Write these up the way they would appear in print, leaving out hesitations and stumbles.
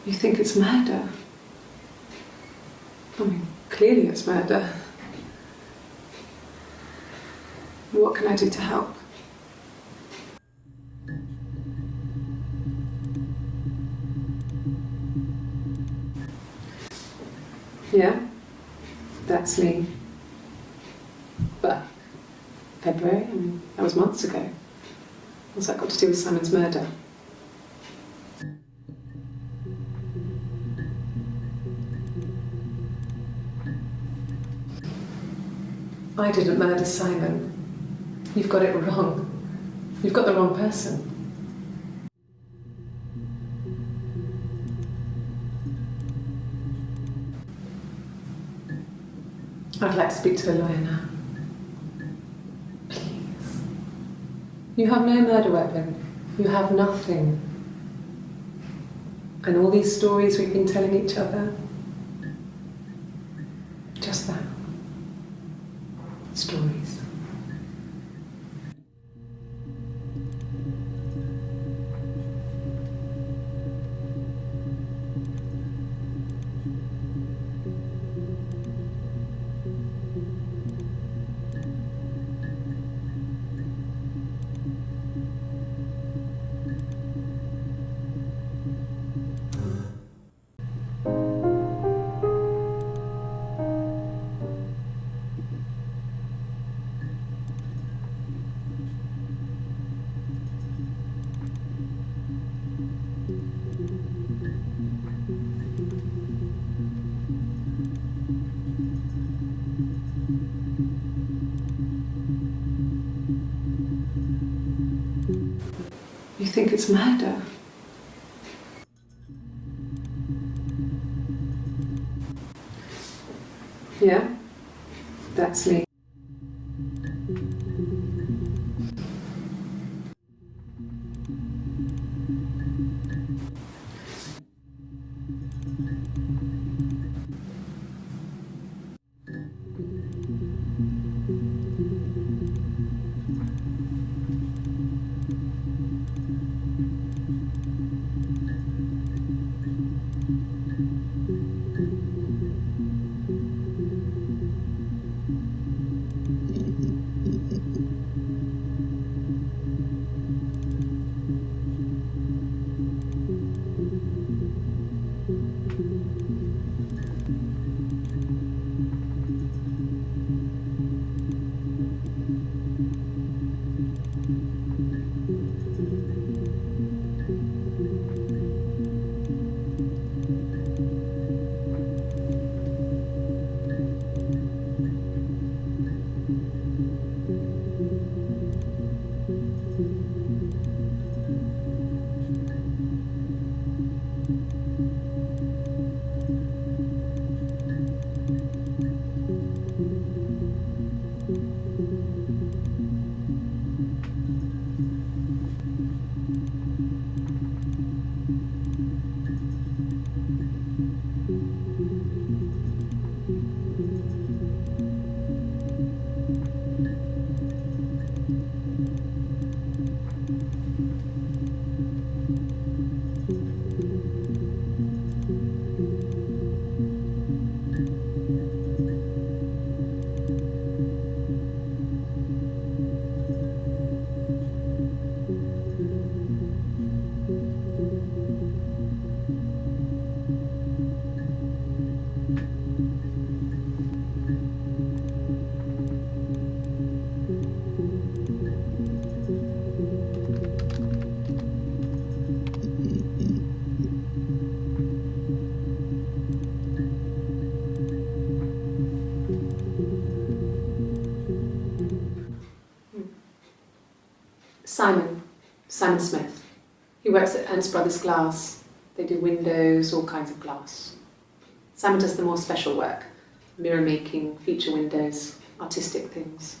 You think it's murder? I mean, clearly it's murder. What can I do to help? Yeah, that's me. But February, I mean, that was months ago. What's that got to do with Simon's murder? I didn't murder Simon. You've got it wrong. You've got the wrong person. I'd like to speak to a lawyer now. Please. You have no murder weapon. You have nothing. And all these stories we've been telling each other, just that. Stories. You think it's murder? Yeah, that's me. Simon Smith. He works at Ernst Brothers Glass. They do windows, all kinds of glass. Simon does the more special work, mirror making, feature windows, artistic things,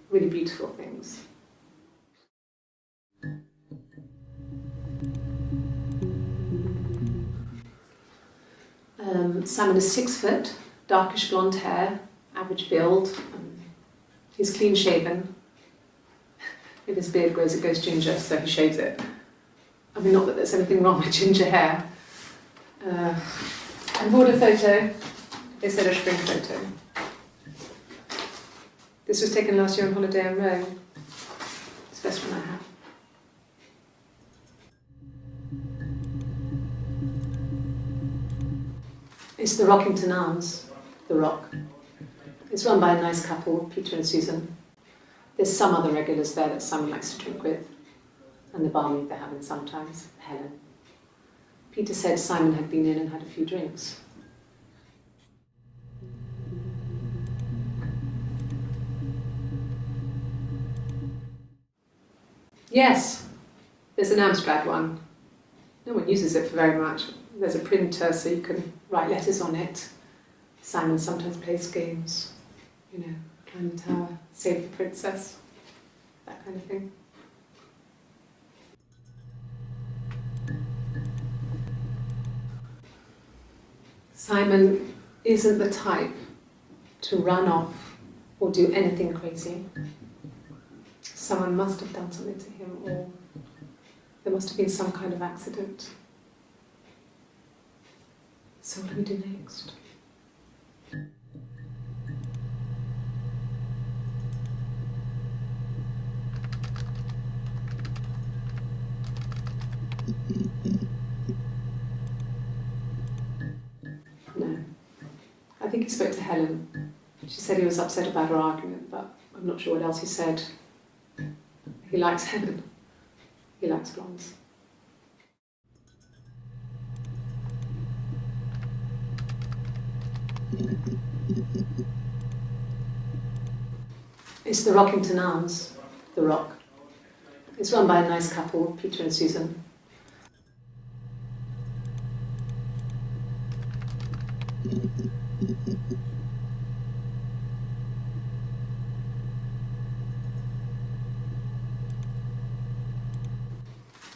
really beautiful things. Simon is 6 foot, darkish blonde hair, average build. He's clean shaven. If his beard grows, it goes ginger, so he shaves it. I mean, not that there's anything wrong with ginger hair. I bought a photo. They said a spring photo. This was taken last year on holiday in Rome. It's the best one I have. It's the Rockington Arms, The Rock. It's run by a nice couple, Peter and Susan. There's some other regulars there that Simon likes to drink with, and the barmaid they're having sometimes, Helen. Peter said Simon had been in and had a few drinks. Yes, there's an Amstrad one. No one uses it for very much. There's a printer so you can write letters on it. Simon sometimes plays games, you know, climb the tower, save the princess, that kind of thing. Simon isn't the type to run off or do anything crazy. Someone must have done something to him, or there must have been some kind of accident. So what do we do next? No. I think he spoke to Helen. She said he was upset about her argument, but I'm not sure what else he said. He likes Helen. He likes blondes. It's the Rockington Arms, The Rock. It's run by a nice couple, Peter and Susan.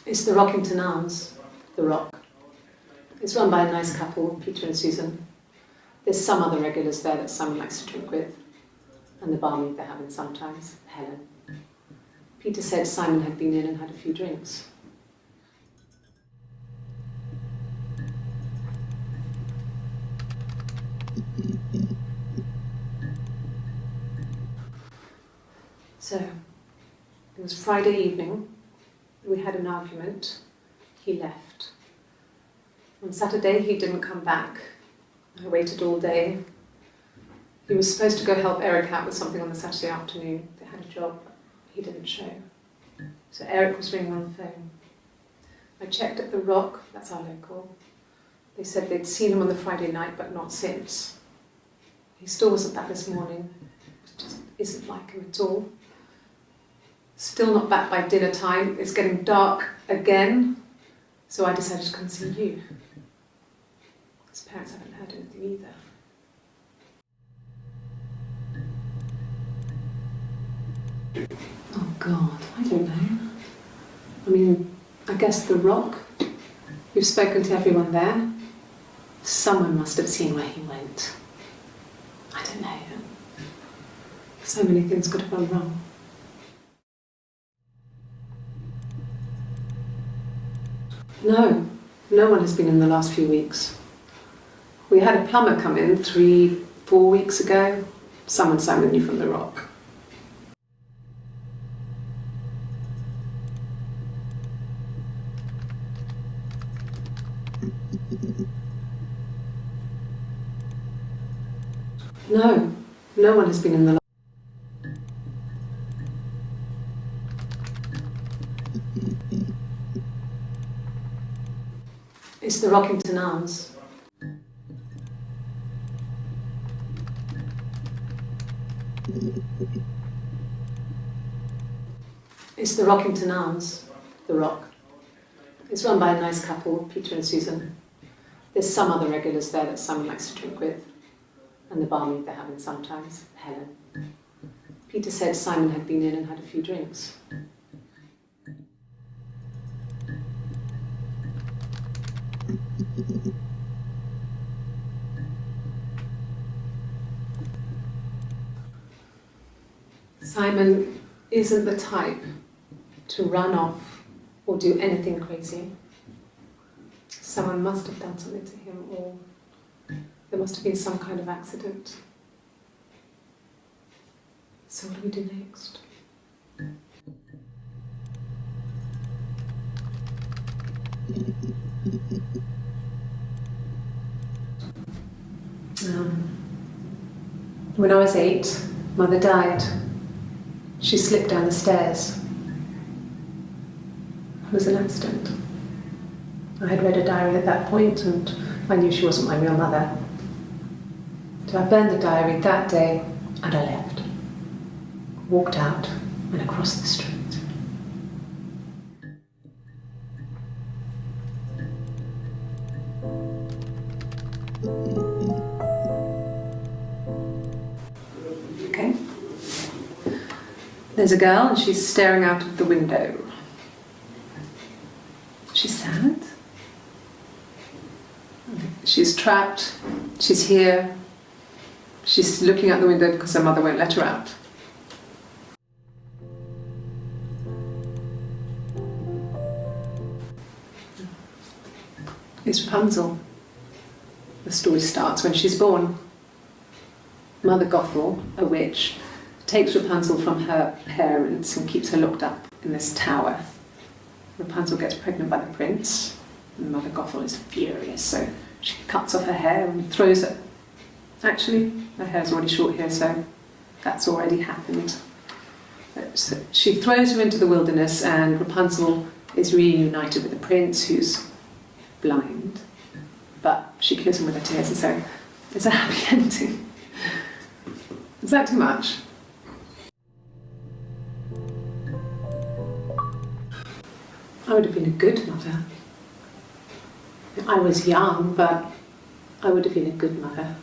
It's the Rockington Arms, The Rock. It's run by a nice couple, Peter and Susan. There's some other regulars there that Simon likes to drink with, and the barmaid they're having sometimes, Helen. Peter said Simon had been in and had a few drinks. So, it was Friday evening. We had an argument. He left. On Saturday, he didn't come back. I waited all day. He was supposed to go help Eric out with something on the Saturday afternoon. They had a job. He didn't show. So Eric was ringing on the phone. I checked at The Rock, that's our local. They said they'd seen him on the Friday night, but not since. He still wasn't back this morning. It just isn't like him at all. Still not back by dinner time. It's getting dark again. So I decided to come see you. His parents haven't heard anything either. Oh God, I don't know. I mean, I guess The Rock. You've spoken to everyone there. Someone must have seen where he went. I don't know. So many things could have gone wrong. No one has been in the last few weeks. We had a plumber come in 3-4 weeks ago. Someone Simon knew from The Rock. No one has been in the last. It's the Rockington Arms. It's the Rockington Arms, The Rock. It's run by a nice couple, Peter and Susan. There's some other regulars there that Simon likes to drink with, and the barmaid they're having sometimes, Helen. Peter said Simon had been in and had a few drinks. Simon isn't the type to run off or do anything crazy. Someone must have done something to him, or there must have been some kind of accident. So what do we do next? When I was 8, Mother died. She slipped down the stairs. It was an accident. I had read a diary at that point and I knew she wasn't my real mother. So I burned the diary that day and I left. Walked out and across the street. Okay. There's a girl and she's staring out of the window. She's sad. She's trapped. She's here. She's looking out the window because her mother won't let her out. It's Rapunzel. The story starts when she's born. Mother Gothel, a witch, takes Rapunzel from her parents and keeps her locked up in this tower. Rapunzel gets pregnant by the prince, and Mother Gothel is furious, so she cuts off her hair and throws it. Actually, her hair's already short here, so that's already happened. So she throws her into the wilderness, and Rapunzel is reunited with the prince, who's blind, but she kills him with her tears, and so it's a happy ending. Is that too much? I would have been a good mother. I was young, but I would have been a good mother.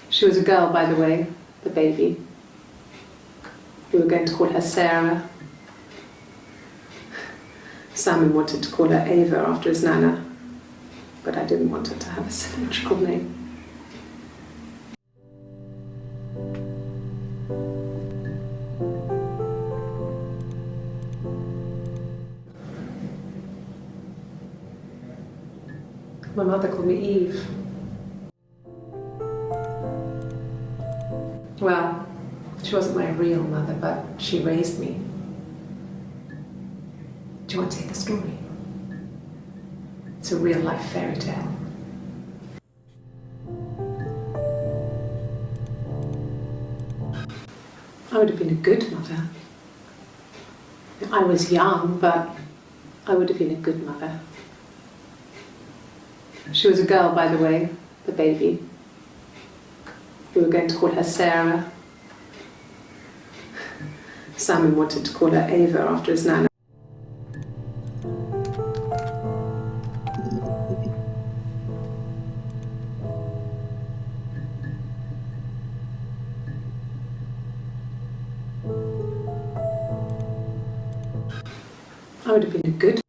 She was a girl, by the way, the baby. We were going to call her Sarah. Simon wanted to call her Ava after his nana, but I didn't want her to have a symmetrical name. My mother called me Eve. Well, she wasn't my real mother, but she raised me. Do you want to hear the story? It's a real-life fairy tale. I would have been a good mother. I was young, but I would have been a good mother. She was a girl, by the way, the baby. We were going to call her Sarah. Simon wanted to call her Ava after his nana. I would have been a good.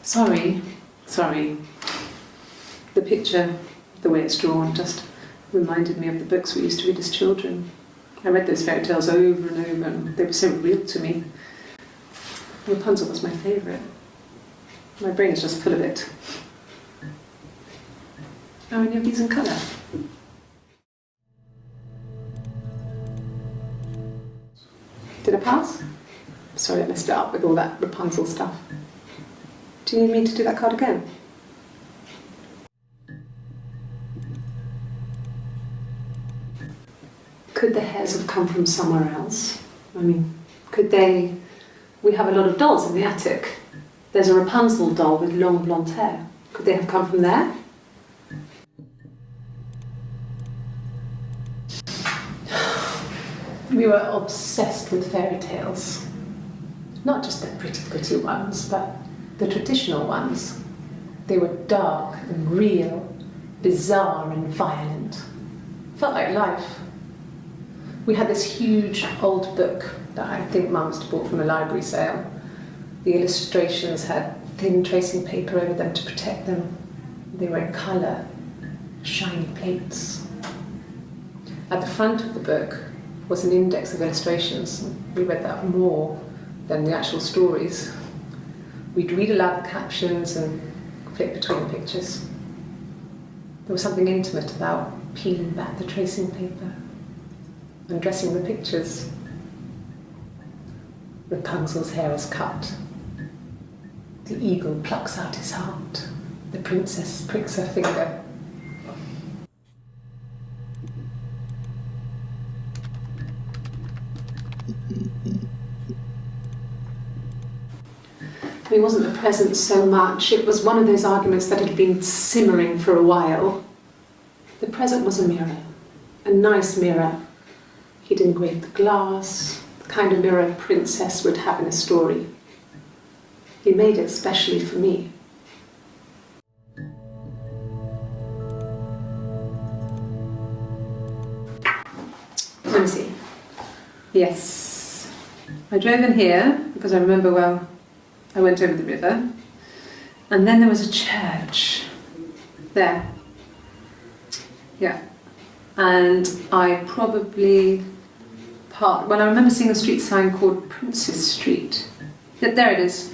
Sorry. The picture, the way it's drawn, just reminded me of the books we used to read as children. I read those fairy tales over and over, and they were so real to me. Rapunzel was my favourite. My brain is just full of it. Are any of these in colour? Did I pass? Sorry, I messed it up with all that Rapunzel stuff. Do you need me to do that card again? Could the hairs have come from somewhere else? I mean, could they... We have a lot of dolls in the attic. There's a Rapunzel doll with long blonde hair. Could they have come from there? We were obsessed with fairy tales. Not just the pretty, pretty ones, but the traditional ones. They were dark and real, bizarre and violent. Felt like life. We had this huge old book that I think Mum must have bought from a library sale. The illustrations had thin tracing paper over them to protect them. They were in colour, shiny plates. At the front of the book was an index of illustrations. We read that more than the actual stories. We'd read aloud the captions and flip between the pictures. There was something intimate about peeling back the tracing paper, undressing the pictures. Rapunzel's hair is cut. The eagle plucks out his heart. The princess pricks her finger. It wasn't the present so much. It was one of those arguments that had been simmering for a while. The present was a mirror, a nice mirror. He'd engraved the glass, the kind of mirror a princess would have in a story. He made it specially for me. Let me see. Yes. I drove in here because I remember, well, I went over the river, and then there was a church there. Yeah. And I probably parked, well, I remember seeing a street sign called Princess Street. Yeah, there it is.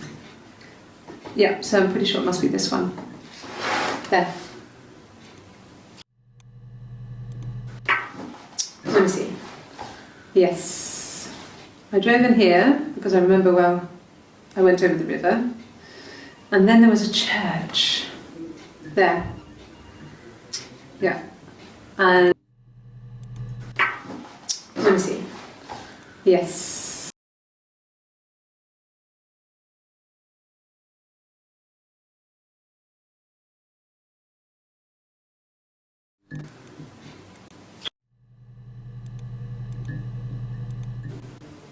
Yeah, so I'm pretty sure it must be this one. There. Let me see. Yes. I drove in here because I remember, well, I went over the river, and then there was a church there. Yeah. And let me see. Yes.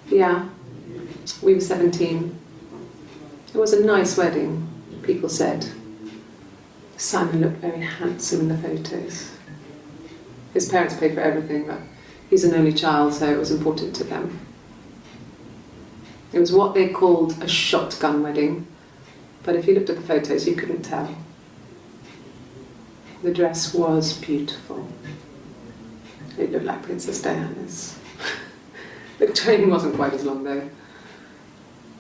Yeah. We were 17. It was a nice wedding, people said. Simon looked very handsome in the photos. His parents paid for everything, but he's an only child, so it was important to them. It was what they called a shotgun wedding, but if you looked at the photos, you couldn't tell. The dress was beautiful. It looked like Princess Diana's. The train wasn't quite as long, though.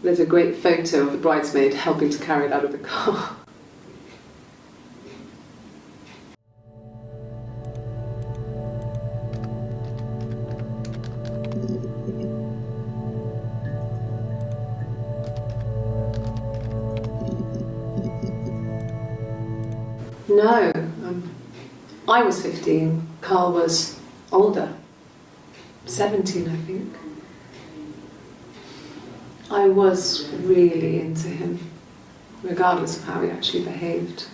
There's a great photo of the bridesmaid helping to carry it out of the car. No, I was 15. Carl was older, 17, I think. I was really into him, regardless of how he actually behaved.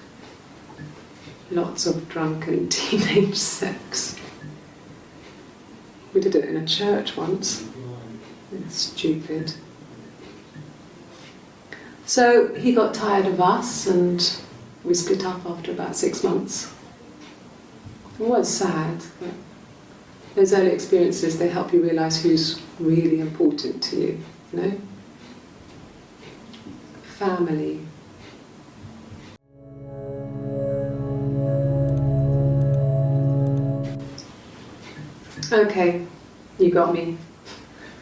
Lots of drunken teenage sex. We did it in a church once. Stupid. So he got tired of us and we split up after about 6 months. It was sad, but those early experiences, they help you realise who's really important to you, you know? Family. Okay, you got me.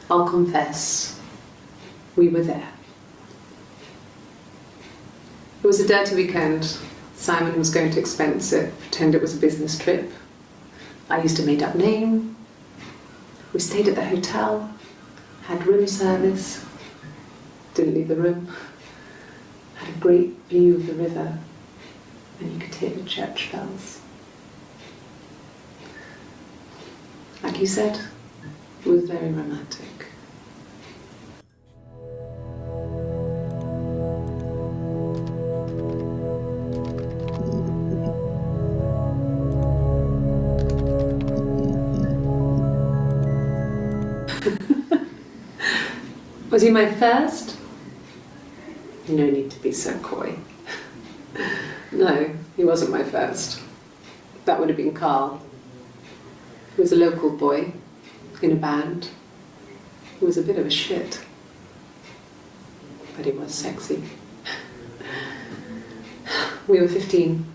I'll confess. We were there. It was a dirty weekend. Simon was going to expense it, pretend it was a business trip. I used a made-up name. We stayed at the hotel, had room service, didn't leave the room. Had a great view of the river, and you could hear the church bells. Like you said, It was very romantic. Was he my first? No need to be so coy. No, he wasn't my first. That would have been Carl. He was a local boy in a band. He was a bit of a shit, but he was sexy. We were 15.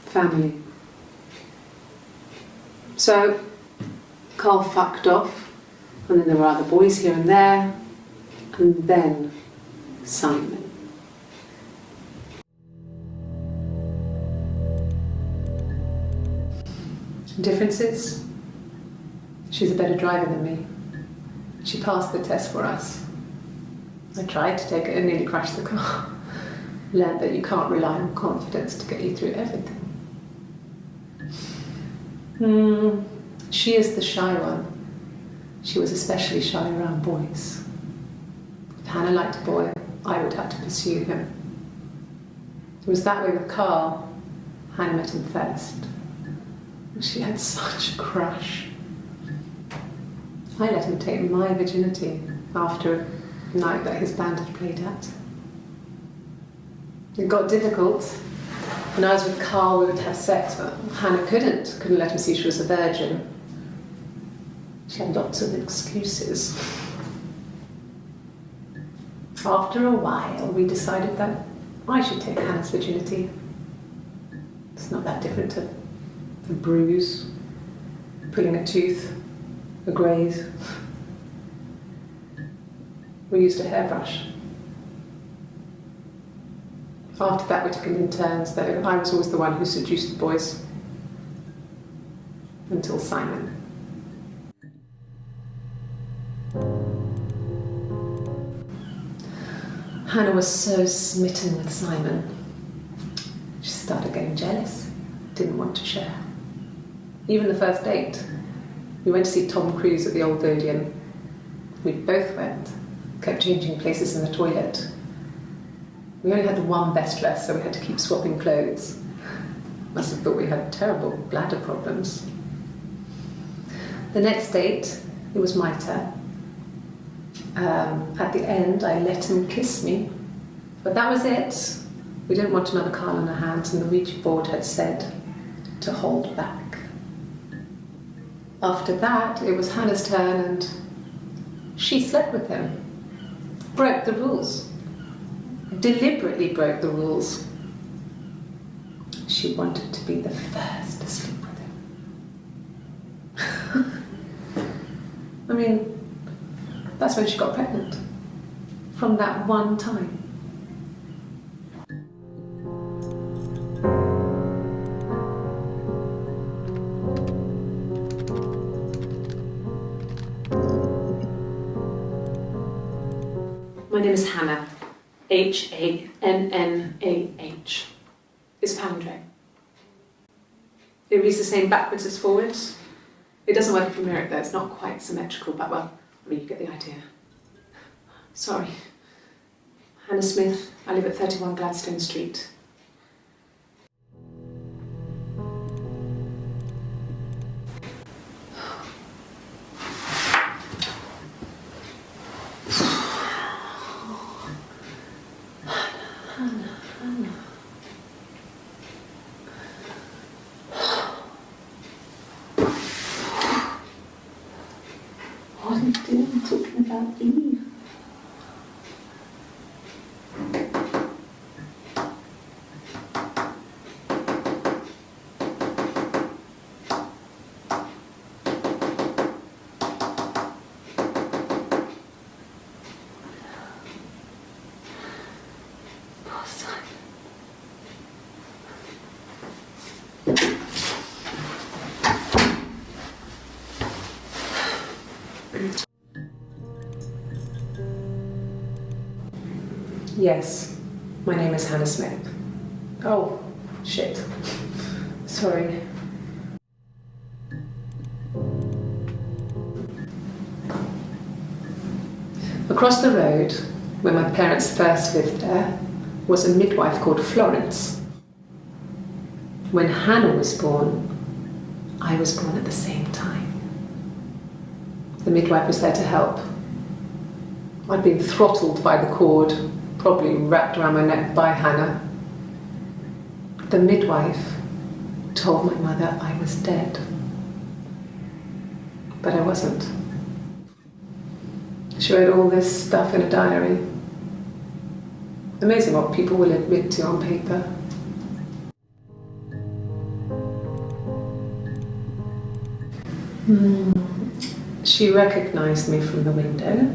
Family. So, Carl fucked off, and then there were other boys here and there, and then Simon. Differences? She's a better driver than me. She passed the test for us. I tried to take it and nearly crashed the car. Learned that you can't rely on confidence to get you through everything. She is the shy one. She was especially shy around boys. If Hannah liked a boy, I would have to pursue him. It was that way with Carl. Hannah met him first. She had such a crush. I let him take my virginity after a night that his band had played at. It got difficult. When I was with Carl, we would have sex, but Hannah couldn't let him see she was a virgin. She had lots of excuses. After a while, we decided that I should take Hannah's virginity. It's not that different to a bruise, pulling a tooth, a graze. We used a hairbrush. After that, we took it in turns, though. I was always the one who seduced the boys. Until Simon. Hannah was so smitten with Simon. She started getting jealous, didn't want to share. Even the first date, we went to see Tom Cruise at the Old Odeon. We both went, kept changing places in the toilet. We only had the one best dress, so we had to keep swapping clothes. Must have thought we had terrible bladder problems. The next date, it was my turn. At the end, I let him kiss me, but that was it. We didn't want another Carl on our hands, and the Ouija board had said to hold back. After that, it was Hannah's turn, and she slept with him. Broke the rules. Deliberately broke the rules. She wanted to be the first to sleep with him. I mean, that's when she got pregnant. From that one time. My name is Hannah. H-A-N-N-A-H. It's palindrome. It reads the same backwards as forwards. It doesn't work if you mirror it though, it's not quite symmetrical, but well, I mean, you get the idea. Sorry. Hannah Smith, I live at 31 Gladstone Street. What are you doing talking about Eve? Poor Simon. Yes, my name is Hannah Smith. Oh, shit. Sorry. Across the road, where my parents first lived there, was a midwife called Florence. When Hannah was born, I was born at the same time. The midwife was there to help. I'd been throttled by the cord, probably wrapped around my neck by Hannah. The midwife told my mother I was dead, but I wasn't. She wrote all this stuff in a diary. Amazing what people will admit to on paper. She recognised me from the window.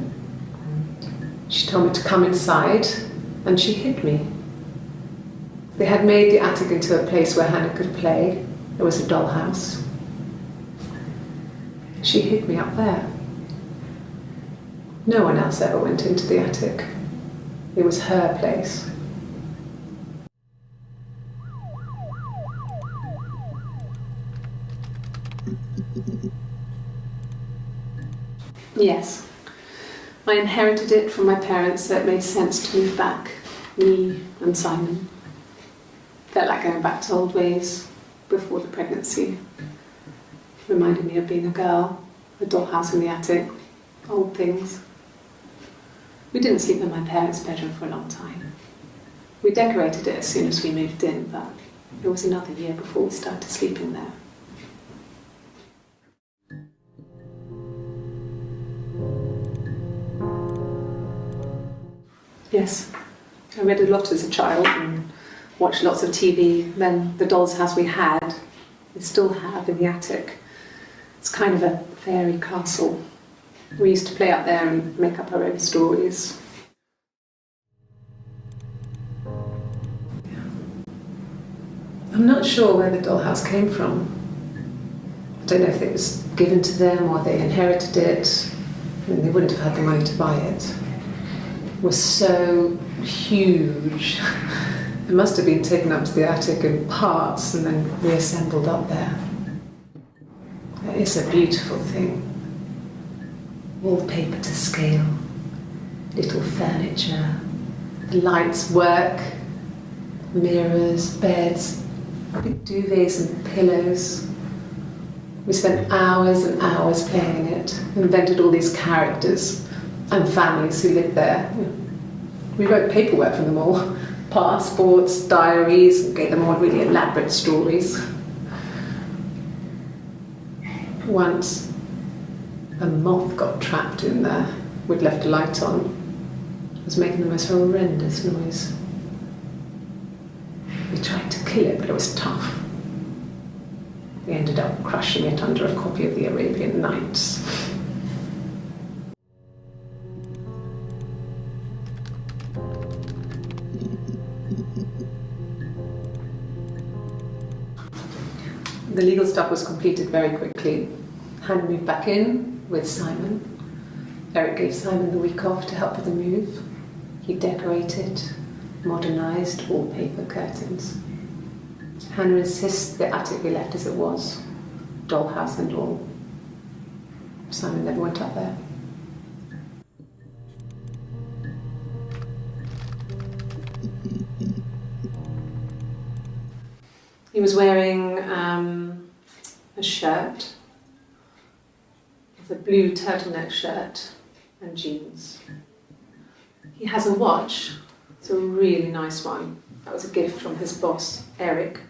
She told me to come inside, and she hid me. They had made the attic into a place where Hannah could play. There was a dollhouse. She hid me up there. No one else ever went into the attic. It was her place. Yes, I inherited it from my parents, so it made sense to move back, me and Simon. Felt like going back to old ways before the pregnancy. Reminded me of being a girl, a dollhouse in the attic, old things. We didn't sleep in my parents' bedroom for a long time. We decorated it as soon as we moved in, but it was another year before we started sleeping there. Yes, I read a lot as a child and watched lots of TV. Then the doll's house we had, we still have in the attic. It's kind of a fairy castle. We used to play up there and make up our own stories. I'm not sure where the dollhouse came from. I don't know if it was given to them or they inherited it. I mean, they wouldn't have had the money to buy it. It was so huge. It must have been taken up to the attic in parts and then reassembled up there. It's a beautiful thing. Wallpaper to scale, little furniture, the lights work, mirrors, beds, big duvets and pillows. We spent hours and hours playing in it, invented all these characters and families who lived there. We wrote paperwork for them all, passports, diaries, and gave them all really elaborate stories. Once, a moth got trapped in there. We'd left a light on. It was making the most horrendous noise. We tried to kill it, but it was tough. We ended up crushing it under a copy of the Arabian Nights. The legal stuff was completed very quickly. Hannah moved back in with Simon. Eric gave Simon the week off to help with the move. He decorated, modernised wallpaper, curtains. Hannah insists the attic be left as it was, dollhouse and all. Simon never went up there. He was wearing a shirt, a blue turtleneck shirt and jeans. He has a watch, it's a really nice one. That was a gift from his boss, Eric.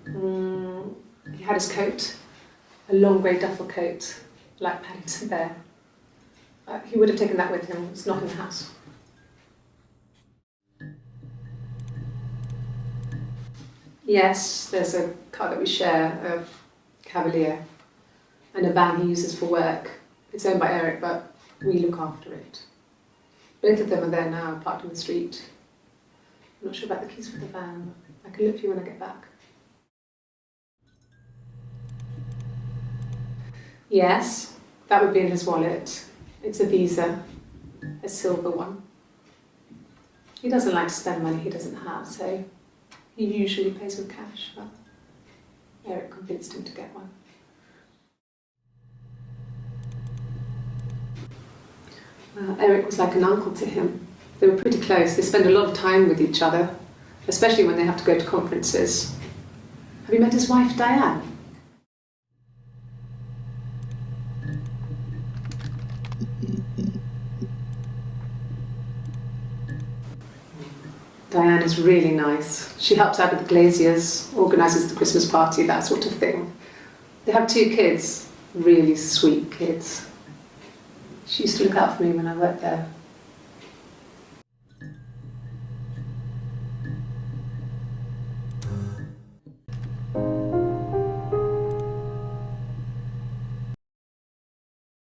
He had his coat, a long grey duffel coat, like Paddington Bear. He would have taken that with him, it's not in the house. Yes, there's a car that we share, a Cavalier, and a van he uses for work. It's owned by Eric, but we look after it. Both of them are there now, parked in the street. I'm not sure about the keys for the van. I can look for you when I get back. Yes, that would be in his wallet. It's a Visa, a silver one. He doesn't like to spend money he doesn't have, so he usually pays with cash. But Eric convinced him to get one. Eric was like an uncle to him. They were pretty close. They spent a lot of time with each other, especially when they have to go to conferences. Have you met his wife, Diane? Diane is really nice. She helps out with the glaziers, organises the Christmas party, that sort of thing. They have 2 kids, really sweet kids. She used to look out for me when I worked there.